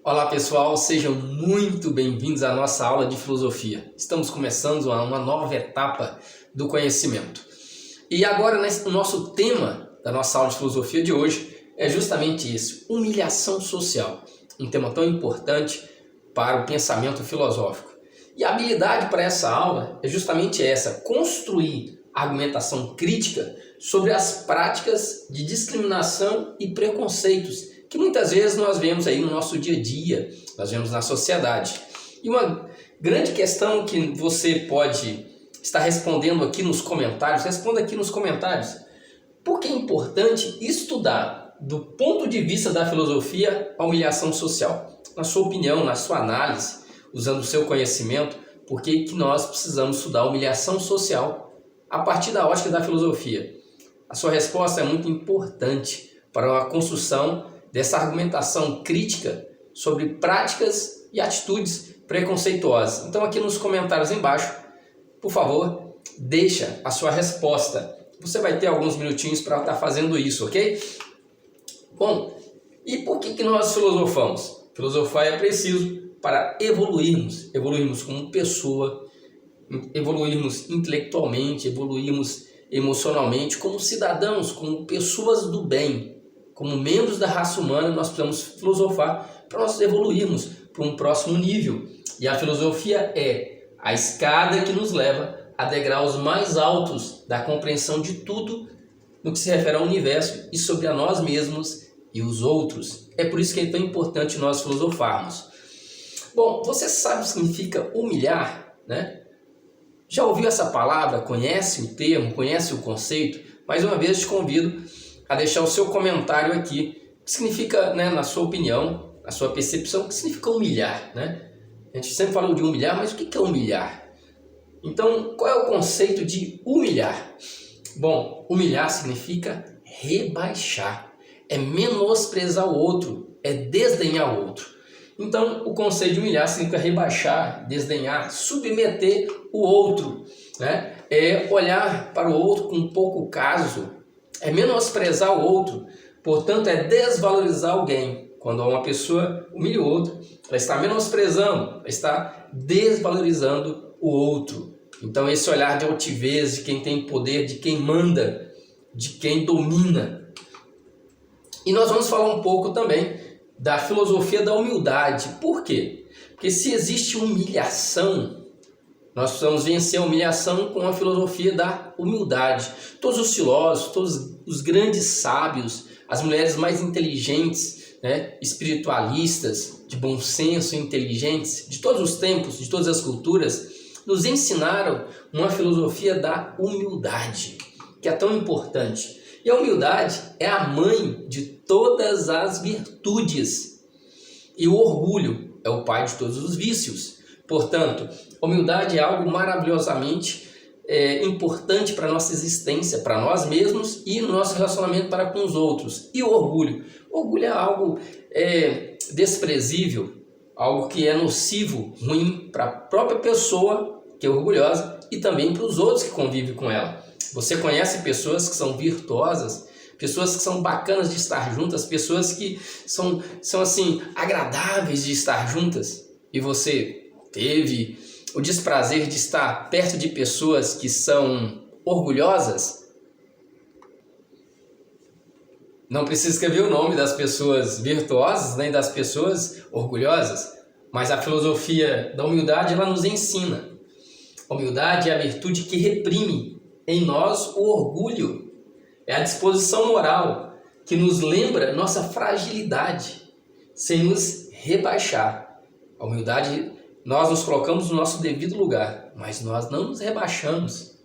Olá pessoal, sejam muito bem-vindos à nossa aula de filosofia. Estamos começando uma nova etapa do conhecimento. E agora o nosso tema da nossa aula de filosofia de hoje é justamente esse, humilhação social. Um tema tão importante para o pensamento filosófico. E a habilidade para essa aula é justamente essa, construir argumentação crítica sobre as práticas de discriminação e preconceitos que muitas vezes nós vemos aí no nosso dia a dia, nós vemos na sociedade. E uma grande questão que você pode estar respondendo aqui nos comentários, responda aqui nos comentários. Por que é importante estudar, do ponto de vista da filosofia, a humilhação social? Na sua opinião, na sua análise, usando o seu conhecimento, por que nós precisamos estudar a humilhação social a partir da ótica da filosofia? A sua resposta é muito importante para a construção dessa argumentação crítica sobre práticas e atitudes preconceituosas. Então aqui nos comentários embaixo, por favor, deixa a sua resposta. Você vai ter alguns minutinhos para estar fazendo isso, ok? Bom, e por que nós filosofamos? Filosofar é preciso para evoluirmos como pessoa, evoluirmos intelectualmente, evoluirmos emocionalmente, como cidadãos, como pessoas do bem. Como membros da raça humana, nós precisamos filosofar para nós evoluirmos para um próximo nível. E a filosofia é a escada que nos leva a degraus mais altos da compreensão de tudo no que se refere ao universo e sobre a nós mesmos e os outros. É por isso que é tão importante nós filosofarmos. Bom, você sabe o que significa humilhar, né? Já ouviu essa palavra? Conhece o termo? Conhece o conceito? Mais uma vez te convido a deixar o seu comentário aqui. O que significa, né, na sua opinião, na sua percepção, o que significa humilhar, né? A gente sempre falou de humilhar, mas o que é humilhar? Então, qual é o conceito de humilhar? Bom, humilhar significa rebaixar, é menosprezar o outro, é desdenhar o outro. Então, o conceito de humilhar significa rebaixar, desdenhar, submeter o outro, né? É olhar para o outro com pouco caso, é menosprezar o outro, portanto é desvalorizar alguém. Quando uma pessoa humilha o outro, ela está menosprezando, ela está desvalorizando o outro. Então esse olhar de altivez, de quem tem poder, de quem manda, de quem domina. E nós vamos falar um pouco também da filosofia da humildade. Por quê? Porque se existe humilhação, nós precisamos vencer a humilhação com a filosofia da humildade. Todos os filósofos, todos os grandes sábios, as mulheres mais inteligentes, né, espiritualistas, de bom senso, inteligentes, de todos os tempos, de todas as culturas, nos ensinaram uma filosofia da humildade, que é tão importante. E a humildade é a mãe de todas as virtudes. E o orgulho é o pai de todos os vícios. Portanto, a humildade é algo maravilhosamente importante para a nossa existência, para nós mesmos e no nosso relacionamento para com os outros. E o orgulho? O orgulho é algo desprezível, algo que é nocivo, ruim para a própria pessoa que é orgulhosa e também para os outros que convivem com ela. Você conhece pessoas que são virtuosas, pessoas que são bacanas de estar juntas, pessoas que são assim, agradáveis de estar juntas, e você teve o desprazer de estar perto de pessoas que são orgulhosas? Não precisa escrever o nome das pessoas virtuosas, nem das pessoas orgulhosas, mas a filosofia da humildade, ela nos ensina. A humildade é a virtude que reprime em nós o orgulho. É a disposição moral que nos lembra nossa fragilidade, sem nos rebaixar. A humildade, nós nos colocamos no nosso devido lugar, mas nós não nos rebaixamos.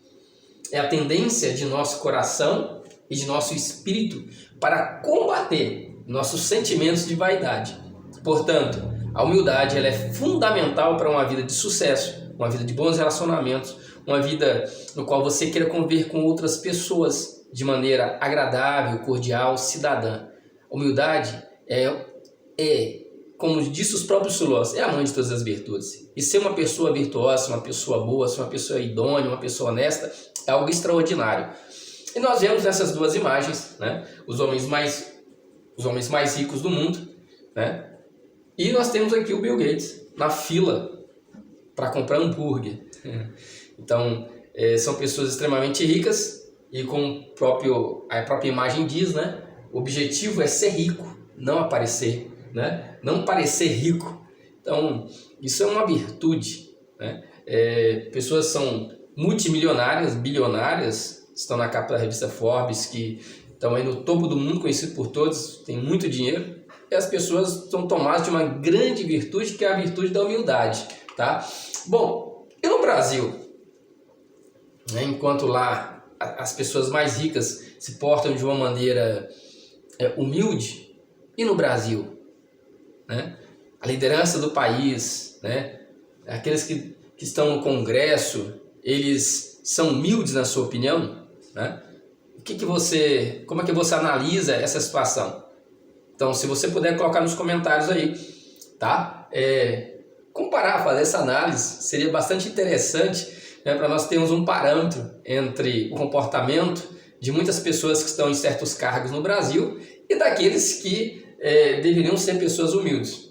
É a tendência de nosso coração e de nosso espírito para combater nossos sentimentos de vaidade. Portanto, a humildade, ela é fundamental para uma vida de sucesso, uma vida de bons relacionamentos, uma vida no qual você queira conviver com outras pessoas de maneira agradável, cordial, cidadã. A humildade como disse os próprios filósofos, é a mãe de todas as virtudes. E ser uma pessoa virtuosa, uma pessoa boa, ser uma pessoa idônea, uma pessoa honesta, é algo extraordinário. E nós vemos nessas duas imagens, né, os homens mais ricos do mundo, né, E nós temos aqui o Bill Gates na fila para comprar hambúrguer. Então, são pessoas extremamente ricas e como a própria imagem diz, né? O objetivo é ser rico, não aparecer, né? Não parecer rico. Então, isso é uma virtude, né? Pessoas são multimilionárias, bilionárias, estão na capa da revista Forbes, que estão aí no topo do mundo, conhecido por todos, tem muito dinheiro, e as pessoas são tomadas de uma grande virtude, que é a virtude da humildade, tá? Bom, e no Brasil, né, enquanto lá as pessoas mais ricas se portam de uma maneira humilde, e no Brasil, né, a liderança do país, né, aqueles que estão no Congresso, eles são humildes na sua opinião, né? Como é que você analisa essa situação? Então, se você puder colocar nos comentários aí, tá? Comparar, fazer essa análise seria bastante interessante, né, para nós termos um parâmetro entre o comportamento de muitas pessoas que estão em certos cargos no Brasil e daqueles que deveriam ser pessoas humildes.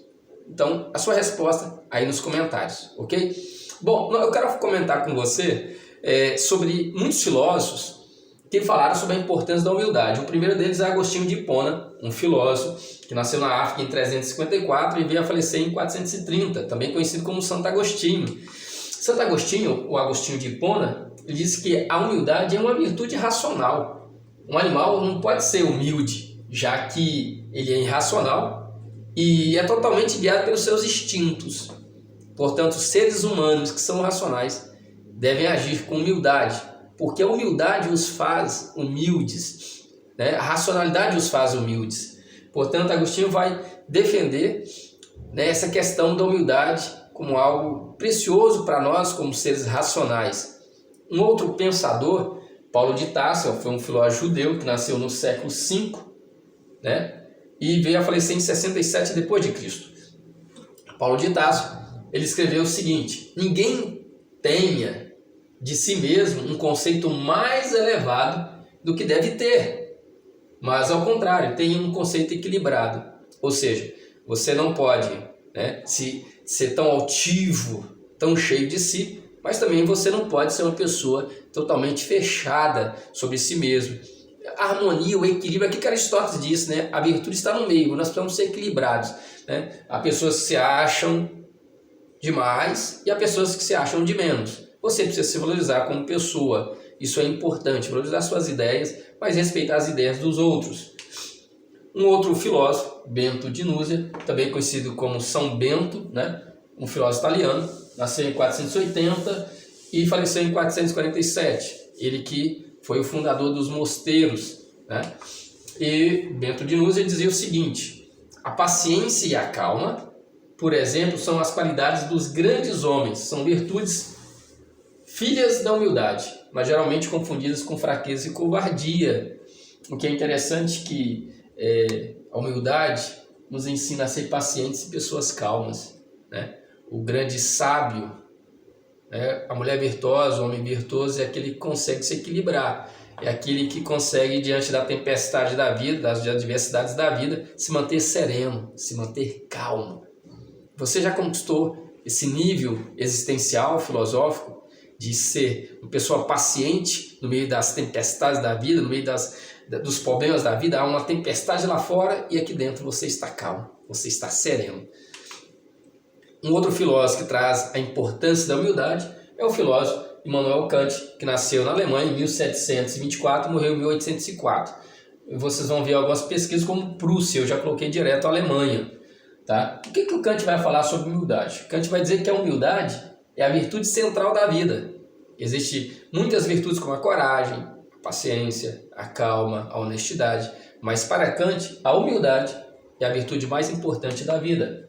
Então, a sua resposta aí nos comentários, ok? Bom, eu quero comentar com você sobre muitos filósofos que falaram sobre a importância da humildade. O primeiro deles é Agostinho de Hipona, um filósofo que nasceu na África em 354 e veio a falecer em 430, também conhecido como Santo Agostinho. Santo Agostinho, o Agostinho de Hipona, ele diz que a humildade é uma virtude racional. Um animal não pode ser humilde, já que ele é irracional e é totalmente guiado pelos seus instintos. Portanto, seres humanos que são racionais devem agir com humildade, porque a humildade os faz humildes, né? A racionalidade os faz humildes. Portanto, Agostinho vai defender, né, essa questão da humildade como algo precioso para nós como seres racionais. Um outro pensador, Paulo de Tarso, foi um filósofo judeu que nasceu no século V, né, e veio a falecer em 67 depois de Cristo. Paulo de Tarso, ele escreveu o seguinte: ninguém tenha de si mesmo um conceito mais elevado do que deve ter, mas ao contrário, tenha um conceito equilibrado. Ou seja, você não pode, né, ser tão altivo, tão cheio de si, mas também você não pode ser uma pessoa totalmente fechada sobre si mesmo. A harmonia, o equilíbrio, aquilo que Aristóteles disse, né? A virtude está no meio, nós precisamos ser equilibrados, né? Há pessoas que se acham demais e há pessoas que se acham de menos. Você precisa se valorizar como pessoa, isso é importante, valorizar suas ideias, mas respeitar as ideias dos outros. Um outro filósofo, Bento de Núzia, também conhecido como São Bento, né? Um filósofo italiano, nasceu em 480 e faleceu em 447. Ele que foi o fundador dos mosteiros, né? E Bento de Núzia dizia o seguinte: a paciência e a calma, por exemplo, são as qualidades dos grandes homens, são virtudes filhas da humildade, mas geralmente confundidas com fraqueza e covardia. O que é interessante que a humildade nos ensina a ser pacientes e pessoas calmas, né? O grande sábio, né? A mulher virtuosa, o homem virtuoso é aquele que consegue se equilibrar, é aquele que consegue, diante da tempestade da vida, das adversidades da vida, se manter sereno, se manter calmo. Você já conquistou esse nível existencial, filosófico, de ser uma pessoa paciente no meio das tempestades da vida, no meio dos problemas da vida? Há uma tempestade lá fora e aqui dentro você está calmo, você está sereno. Um outro filósofo que traz a importância da humildade é o filósofo Immanuel Kant, que nasceu na Alemanha em 1724 e morreu em 1804. E vocês vão ver algumas pesquisas como Prússia, eu já coloquei direto a Alemanha. Tá? O que o Kant vai falar sobre humildade? Kant vai dizer que a humildade é a virtude central da vida. Existem muitas virtudes como a coragem, a paciência, a calma, a honestidade, mas para Kant a humildade é a virtude mais importante da vida.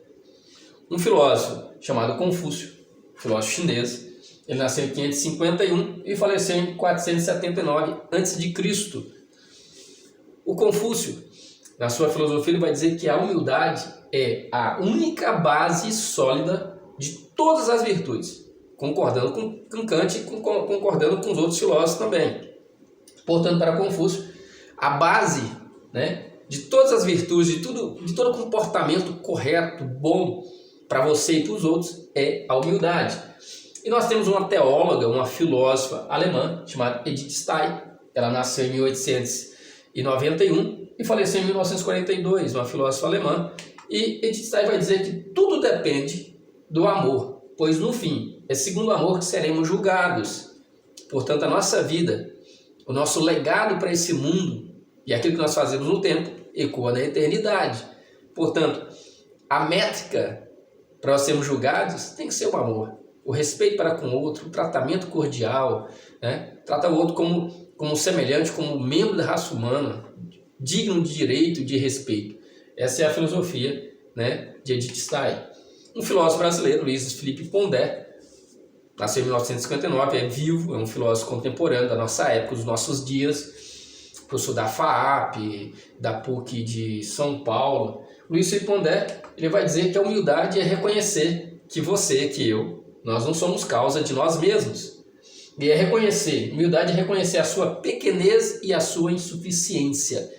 Um filósofo chamado Confúcio, filósofo chinês, ele nasceu em 551 e faleceu em 479 a.C. O Confúcio, na sua filosofia, ele vai dizer que a humildade é a única base sólida de todas as virtudes, concordando com Kant e concordando com os outros filósofos também. Portanto, para Confúcio, a base, né, de todas as virtudes, de todo comportamento correto, bom para você e para os outros, é a humildade. E nós temos uma teóloga, uma filósofa alemã, chamada Edith Stein. Ela nasceu em 1891 e faleceu em 1942, uma filósofa alemã. E Edith Stein vai dizer que tudo depende do amor, pois no fim é segundo o amor que seremos julgados. Portanto, a nossa vida, o nosso legado para esse mundo e aquilo que nós fazemos no tempo ecoa na eternidade. Portanto, a métrica para nós sermos julgados tem que ser o amor, o respeito para com o outro, o tratamento cordial, né? Tratar o outro como semelhante, como membro da raça humana, digno de direito, de respeito. Essa é a filosofia, né, de Edith Stein. Um filósofo brasileiro, Luiz Felipe Pondé, nasceu em 1959, é vivo, é um filósofo contemporâneo da nossa época, dos nossos dias, professor da FAAP, da PUC de São Paulo. Luiz Felipe Pondé, ele vai dizer que a humildade é reconhecer que você, que eu, nós não somos causa de nós mesmos. E é reconhecer, humildade é reconhecer a sua pequenez e a sua insuficiência.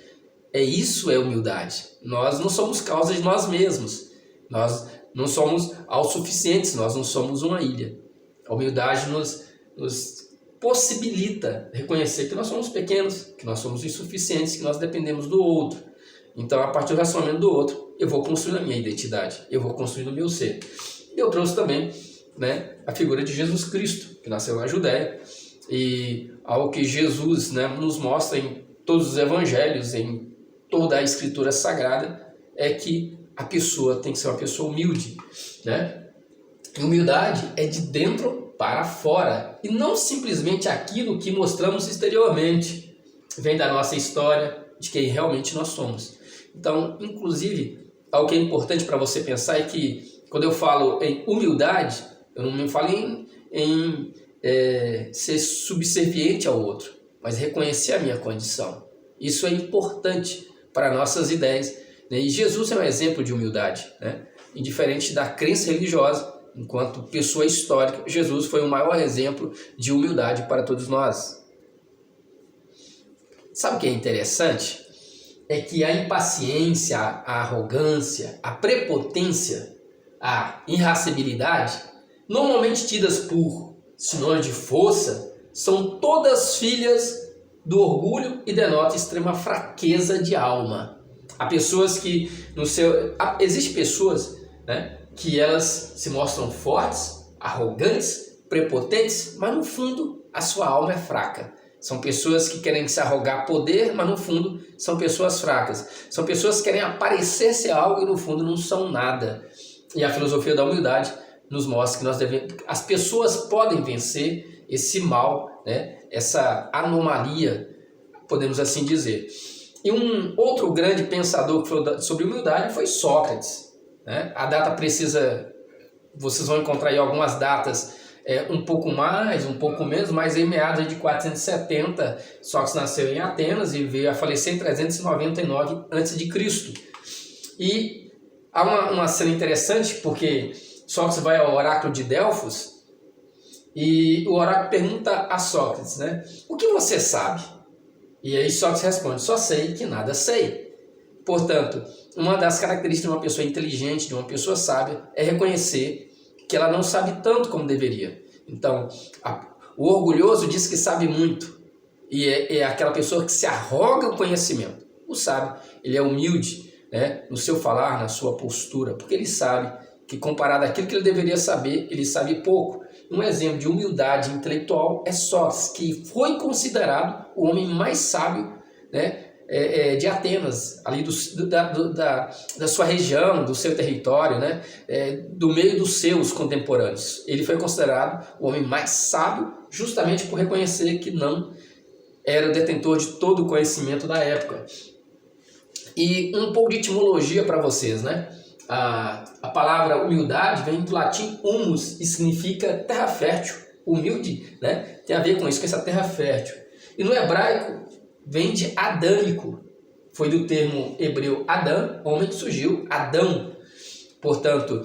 Isso é humildade. Nós não somos causa de nós mesmos. Nós não somos autossuficientes, nós não somos uma ilha. A humildade nos possibilita reconhecer que nós somos pequenos, que nós somos insuficientes, que nós dependemos do outro. Então, a partir do relacionamento do outro, eu vou construir a minha identidade, eu vou construir o meu ser. Eu trouxe também, né, a figura de Jesus Cristo, que nasceu na Judéia, e algo que Jesus, né, nos mostra em todos os evangelhos, em toda a escritura sagrada, é que a pessoa tem que ser uma pessoa humilde, né? E humildade é de dentro para fora, e não simplesmente aquilo que mostramos exteriormente, vem da nossa história, de quem realmente nós somos. Então, inclusive, algo que é importante para você pensar é que, quando eu falo em humildade, eu não me falo em ser subserviente ao outro, mas reconhecer a minha condição. Isso é importante para nossas ideias, né? E Jesus é um exemplo de humildade, né? Indiferente da crença religiosa, enquanto pessoa histórica, Jesus foi o maior exemplo de humildade para todos nós. Sabe o que é interessante? É que a impaciência, a arrogância, a prepotência, a irascibilidade, normalmente tidas por sinônimo de força, são todas filhas do orgulho e denotam extrema fraqueza de alma. Há pessoas que existem pessoas, né, que elas se mostram fortes, arrogantes, prepotentes, mas no fundo a sua alma é fraca. São pessoas que querem se arrogar poder, mas no fundo são pessoas fracas. São pessoas que querem aparecer ser algo e no fundo não são nada. E a filosofia da humildade nos mostra que as pessoas podem vencer esse mal, né? Essa anomalia, podemos assim dizer. E um outro grande pensador que falou sobre humildade foi Sócrates, né? A data precisa, vocês vão encontrar aí algumas datas um pouco mais, um pouco menos, mas em meados de 470, Sócrates nasceu em Atenas e veio a falecer em 399 a.C. E há uma cena interessante, porque Sócrates vai ao oráculo de Delfos e o oráculo pergunta a Sócrates, né, o que você sabe? E aí Sócrates responde, só sei que nada sei. Portanto, uma das características de uma pessoa inteligente, de uma pessoa sábia, é reconhecer que ela não sabe tanto como deveria. Então, o orgulhoso diz que sabe muito, e é aquela pessoa que se arroga o conhecimento. O sábio, ele é humilde, né, no seu falar, na sua postura, porque ele sabe que, comparado àquilo que ele deveria saber, ele sabe pouco. Um exemplo de humildade intelectual é Sócrates, que foi considerado o homem mais sábio, né, de Atenas, ali da sua região, do seu território, né, do meio dos seus contemporâneos. Ele foi considerado o homem mais sábio justamente por reconhecer que não era o detentor de todo o conhecimento da época. E um pouco de etimologia para vocês, né? A palavra humildade vem do latim humus e significa terra fértil. Humilde, né, tem a ver com isso, com essa terra fértil. E no hebraico vem de adâmico, foi do termo hebreu Adão, homem, que surgiu Adão. Portanto,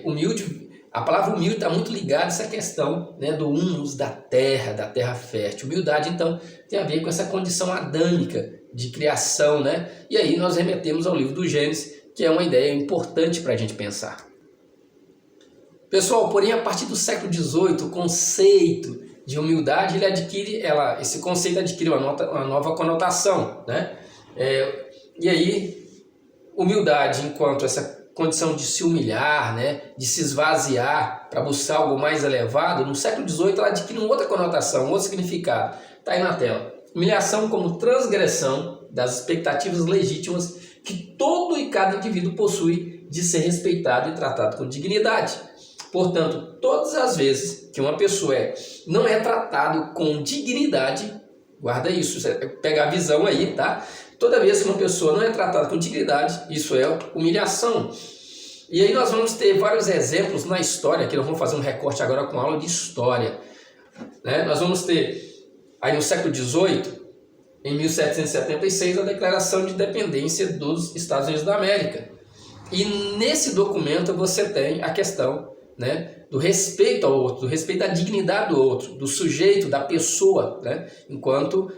humilde, a palavra humilde está muito ligada a essa questão, né, do humus, da terra fértil. Humildade, então, tem a ver com essa condição adâmica de criação, né? E aí nós remetemos ao livro do Gênesis, que é uma ideia importante para a gente pensar. Pessoal, porém, a partir do século XVIII, o conceito de humildade, esse conceito adquire uma nova conotação, né? E aí, humildade enquanto essa condição de se humilhar, né? De se esvaziar para buscar algo mais elevado, no século XVIII ela adquire uma outra conotação, um outro significado. Está aí na tela. Humilhação como transgressão das expectativas legítimas que todo e cada indivíduo possui de ser respeitado e tratado com dignidade. Portanto, todas as vezes que uma pessoa não é tratado com dignidade, guarda isso, pega a visão aí, tá? Toda vez que uma pessoa não é tratada com dignidade, isso é humilhação. E aí nós vamos ter vários exemplos na história, que nós vamos fazer um recorte agora com aula de história, né? Nós vamos ter aí no século XVIII, em 1776, a Declaração de Independência dos Estados Unidos da América. E nesse documento você tem a questão, né, do respeito ao outro, do respeito à dignidade do outro, do sujeito, da pessoa, né, enquanto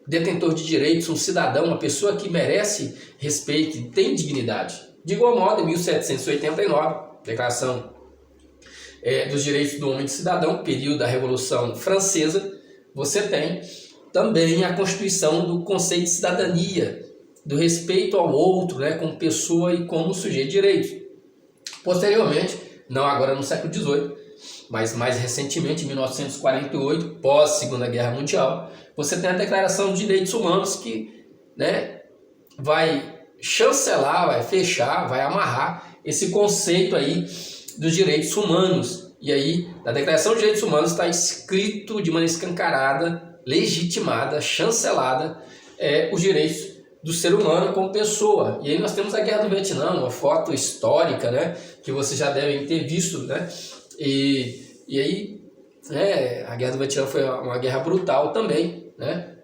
detentor de direitos, um cidadão, uma pessoa que merece respeito, que tem dignidade. De igual modo, em 1789, Declaração dos Direitos do Homem e do Cidadão, período da Revolução Francesa, você tem também a constituição do conceito de cidadania, do respeito ao outro, né, como pessoa e como sujeito de direitos. Posteriormente, não agora no século XVIII, mas mais recentemente, em 1948, pós-Segunda Guerra Mundial, você tem a Declaração de Direitos Humanos que, né, vai chancelar, vai fechar, vai amarrar esse conceito aí dos direitos humanos. E aí, na Declaração de Direitos Humanos está escrito de maneira escancarada, legitimada, chancelada, os direitos do ser humano como pessoa. E aí nós temos a Guerra do Vietnã, uma foto histórica, né, que vocês já devem ter visto, né? E aí, a Guerra do Vietnã foi uma guerra brutal também, né?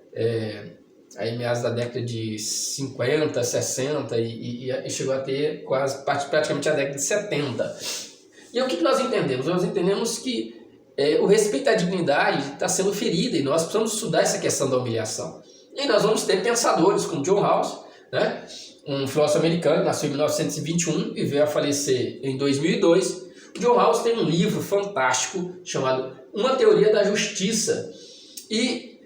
Aí meados da década de 50, 60 e chegou a ter praticamente a década de 70. E aí, o que nós entendemos? Nós entendemos que o respeito à dignidade está sendo ferido e nós precisamos estudar essa questão da humilhação. E aí nós vamos ter pensadores como John Rawls, né? Um filósofo americano, nasceu em 1921 e veio a falecer em 2002. O John Rawls tem um livro fantástico chamado Uma Teoria da Justiça. E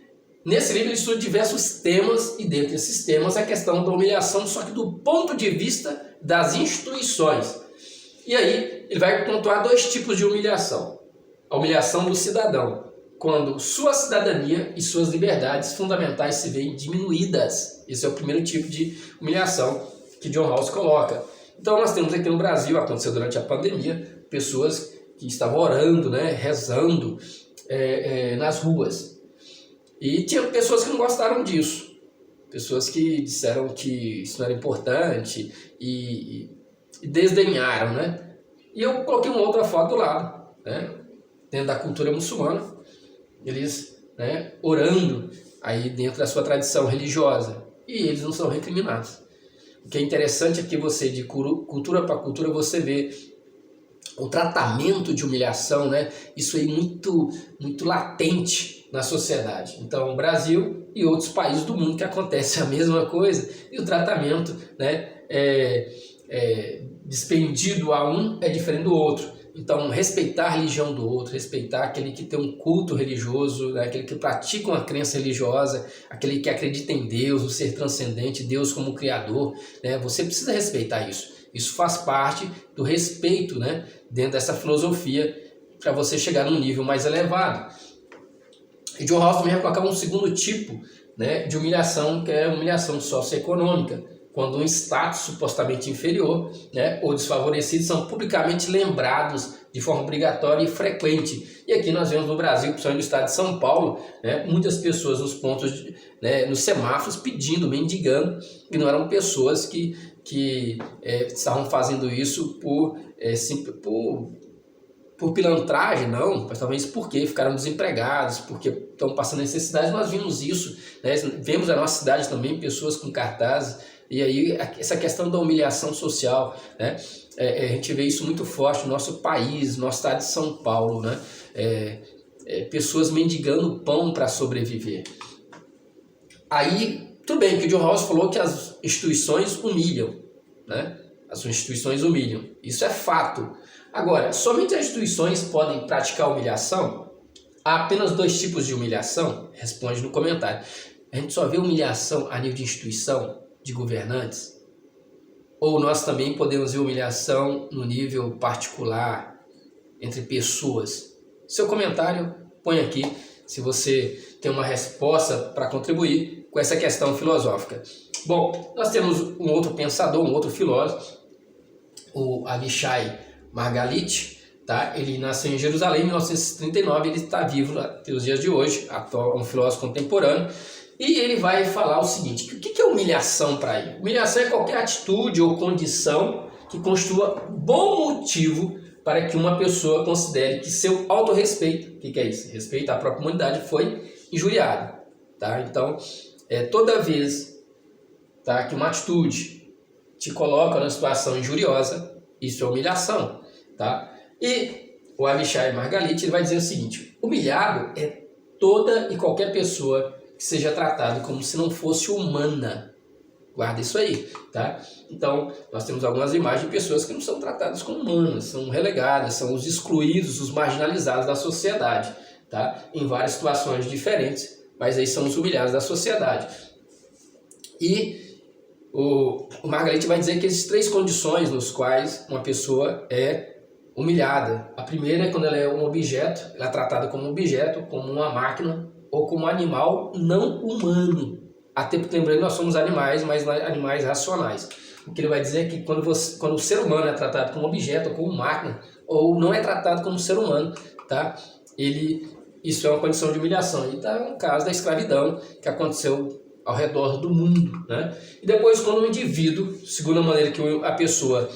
nesse livro ele estuda diversos temas e dentre esses temas a questão da humilhação, só que do ponto de vista das instituições. E aí ele vai pontuar dois tipos de humilhação. A humilhação do cidadão, quando sua cidadania e suas liberdades fundamentais se veem diminuídas. Esse é o primeiro tipo de humilhação que John Rawls coloca. Então nós temos aqui no Brasil, aconteceu durante a pandemia, pessoas que estavam orando, né, rezando nas ruas. E tinha pessoas que não gostaram disso. Pessoas que disseram que isso não era importante e desdenharam, né? E eu coloquei uma outra foto do lado, né, dentro da cultura muçulmana. Eles, né, orando aí dentro da sua tradição religiosa, e eles não são recriminados. O que é interessante é que você, de cultura para cultura, você vê o tratamento de humilhação, né, isso aí muito, muito latente na sociedade. Então, o Brasil e outros países do mundo que acontece a mesma coisa, e o tratamento, né, despendido a um é diferente do outro. Então, respeitar a religião do outro, respeitar aquele que tem um culto religioso, né? Aquele que pratica uma crença religiosa, aquele que acredita em Deus, o ser transcendente, Deus como Criador, né? Você precisa respeitar isso. Isso faz parte do respeito, né, dentro dessa filosofia para você chegar num nível mais elevado. E John Rawls também vai colocar um segundo tipo, né, de humilhação, que é a humilhação socioeconômica, quando um status supostamente inferior, né, ou desfavorecido são publicamente lembrados de forma obrigatória e frequente. E aqui nós vemos no Brasil, principalmente no estado de São Paulo, né, muitas pessoas nos pontos, né, nos semáforos pedindo, mendigando, e não eram pessoas que estavam fazendo isso por pilantragem, não, mas talvez porque ficaram desempregados, porque estão passando necessidade. Nós vimos isso, né, vemos na nossa cidade também pessoas com cartazes. E aí essa questão da humilhação social, né? A gente vê isso muito forte no nosso país, no nosso estado de São Paulo, né? Pessoas mendigando pão para sobreviver. Aí Tudo bem que o John Rawls falou que as instituições humilham, né? As instituições humilham. Isso é fato. Agora, somente as instituições podem praticar humilhação? Há apenas 2 tipos de humilhação? Responde no comentário. A gente só vê humilhação a nível de instituição, de governantes? Ou nós também podemos ver humilhação no nível particular, entre pessoas? Seu comentário, põe aqui, se você tem uma resposta para contribuir com essa questão filosófica. Bom, nós temos um outro pensador, um outro filósofo, o Avishai Margalit, tá? Ele nasceu em Jerusalém em 1939, ele está vivo até os dias de hoje, um filósofo contemporâneo, e ele vai falar o seguinte: o que é humilhação para ele? Humilhação é qualquer atitude ou condição que construa bom motivo para que uma pessoa considere que seu autorrespeito, o que é isso? Respeito à própria comunidade, foi injuriado. Tá? Então, toda vez, tá, que uma atitude te coloca numa situação injuriosa, isso é humilhação. Tá? E o Avishai Margalit ele vai dizer o seguinte: humilhado é toda e qualquer pessoa que seja tratada como se não fosse humana. Guarda isso aí, tá? Então, nós temos algumas imagens de pessoas que não são tratadas como humanas, são relegadas, são os excluídos, os marginalizados da sociedade, tá? Em várias situações diferentes, mas aí são os humilhados da sociedade. E o Margalit vai dizer que existem 3 condições nos quais uma pessoa é humilhada. A primeira é quando ela é um objeto, ela é tratada como um objeto, como uma máquina ou como um animal não humano. Até porque, lembrando, nós somos animais, mas animais racionais. O que ele vai dizer é que quando o ser humano é tratado como objeto ou como máquina, ou não é tratado como ser humano, tá? Isso é uma condição de humilhação. E está um caso da escravidão que aconteceu ao redor do mundo, né? E depois, quando o indivíduo, segundo a maneira que a pessoa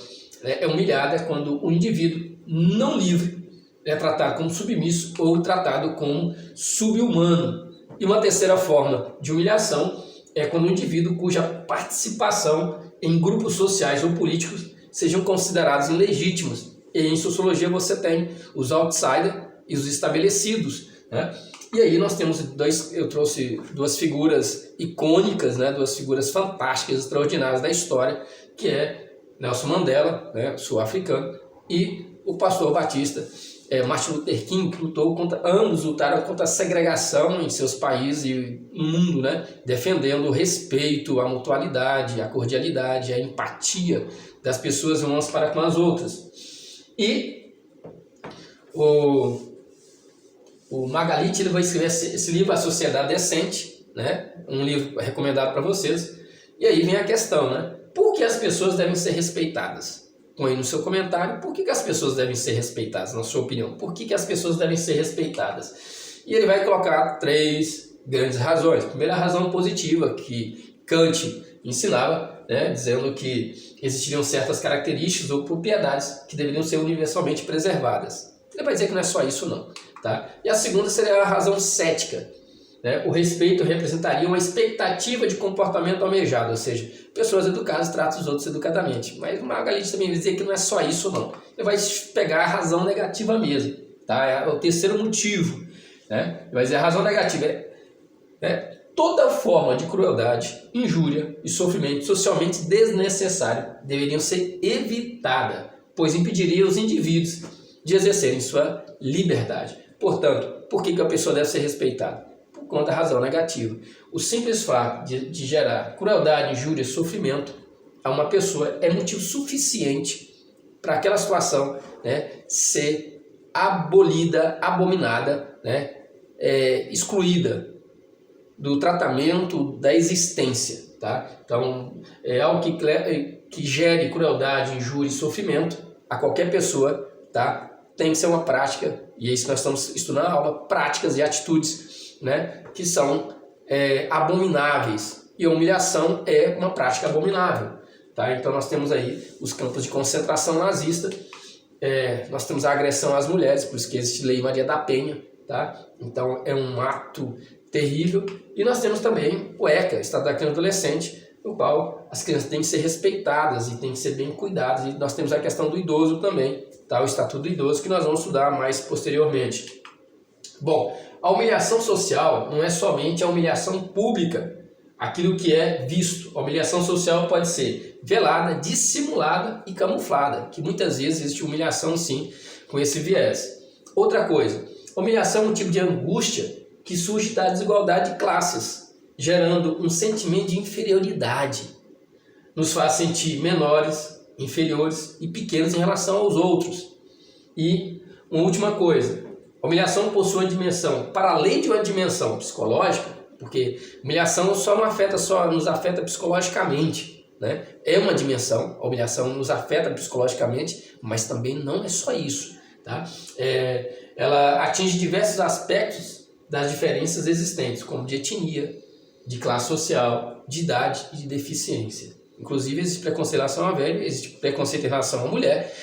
é humilhada, é quando o indivíduo não livre é tratado como submisso ou tratado como subhumano. E uma terceira forma de humilhação é quando o indivíduo cuja participação em grupos sociais ou políticos sejam considerados ilegítimos. E em sociologia você tem os outsiders e os estabelecidos, né? E aí nós temos eu trouxe 2 figuras icônicas, né? 2 figuras fantásticas, extraordinárias da história, que é Nelson Mandela, né? Sul-africano, e o pastor batista Martin Luther King, que ambos lutaram contra a segregação em seus países e no mundo, né? Defendendo o respeito, a mutualidade, a cordialidade, a empatia das pessoas umas para com as outras. E o Margalit ele vai escrever esse livro, A Sociedade Decente, né? Um livro recomendado para vocês. E aí vem a questão, né? Por que as pessoas devem ser respeitadas? Põe no seu comentário por que as pessoas devem ser respeitadas, na sua opinião. Por que as pessoas devem ser respeitadas? E ele vai colocar 3 grandes razões. Primeira razão positiva, que Kant ensinava, né, dizendo que existiriam certas características ou propriedades que deveriam ser universalmente preservadas. Ele vai dizer que não é só isso não. Tá? E a segunda seria a razão cética. Né? O respeito representaria uma expectativa de comportamento almejado, ou seja, pessoas educadas tratam os outros educadamente. Mas o Margalit também vai dizer que não é só isso não. Ele vai pegar a razão negativa mesmo. Tá? É o terceiro motivo. Né? Ele vai dizer a razão negativa toda forma de crueldade, injúria e sofrimento socialmente desnecessário deveriam ser evitada, pois impediria os indivíduos de exercerem sua liberdade. Portanto, por que a pessoa deve ser respeitada? Por conta da razão negativa. O simples fato de gerar crueldade, injúria e sofrimento a uma pessoa é motivo suficiente para aquela situação, né, ser abolida, abominada, né, excluída do tratamento da existência. Tá? Então, é algo que gere crueldade, injúria e sofrimento a qualquer pessoa, tá? Tem que ser uma prática, e é isso que nós estamos estudando na aula, práticas e atitudes, né, que são abomináveis. E a humilhação é uma prática abominável. Tá? Então nós temos aí os campos de concentração nazista, nós temos a agressão às mulheres, por isso que existe Lei Maria da Penha. Tá? Então é um ato terrível. E nós temos também o ECA, Estado da Criança e Adolescente, no qual as crianças têm que ser respeitadas e têm que ser bem cuidadas. E nós temos a questão do idoso também, tá? O Estatuto do Idoso, que nós vamos estudar mais posteriormente. Bom, a humilhação social não é somente a humilhação pública, aquilo que é visto. A humilhação social pode ser velada, dissimulada e camuflada, que muitas vezes existe humilhação sim com esse viés. Outra coisa, humilhação é um tipo de angústia que surge da desigualdade de classes, gerando um sentimento de inferioridade. Nos faz sentir menores, inferiores e pequenos em relação aos outros. E uma última coisa, a humilhação possui uma dimensão, para além de uma dimensão psicológica, porque humilhação nos afeta psicologicamente, né? É uma dimensão, a humilhação nos afeta psicologicamente, mas também não é só isso, tá? Ela atinge diversos aspectos das diferenças existentes, como de etnia, de classe social, de idade e de deficiência. Inclusive existe preconceito em relação a velho, existe preconceito em relação à mulher,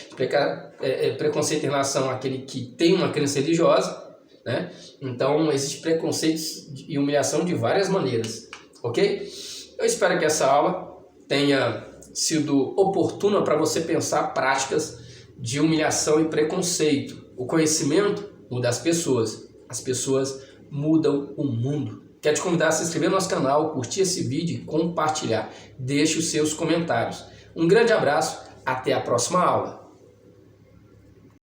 preconceito em relação àquele que tem uma crença religiosa, né? Então existe preconceitos e humilhação de várias maneiras, ok? Eu espero que essa aula tenha sido oportuna para você pensar práticas de humilhação e preconceito. O conhecimento muda as pessoas mudam o mundo. Quero te convidar a se inscrever no nosso canal, curtir esse vídeo e compartilhar. Deixe os seus comentários. Um grande abraço, até a próxima aula.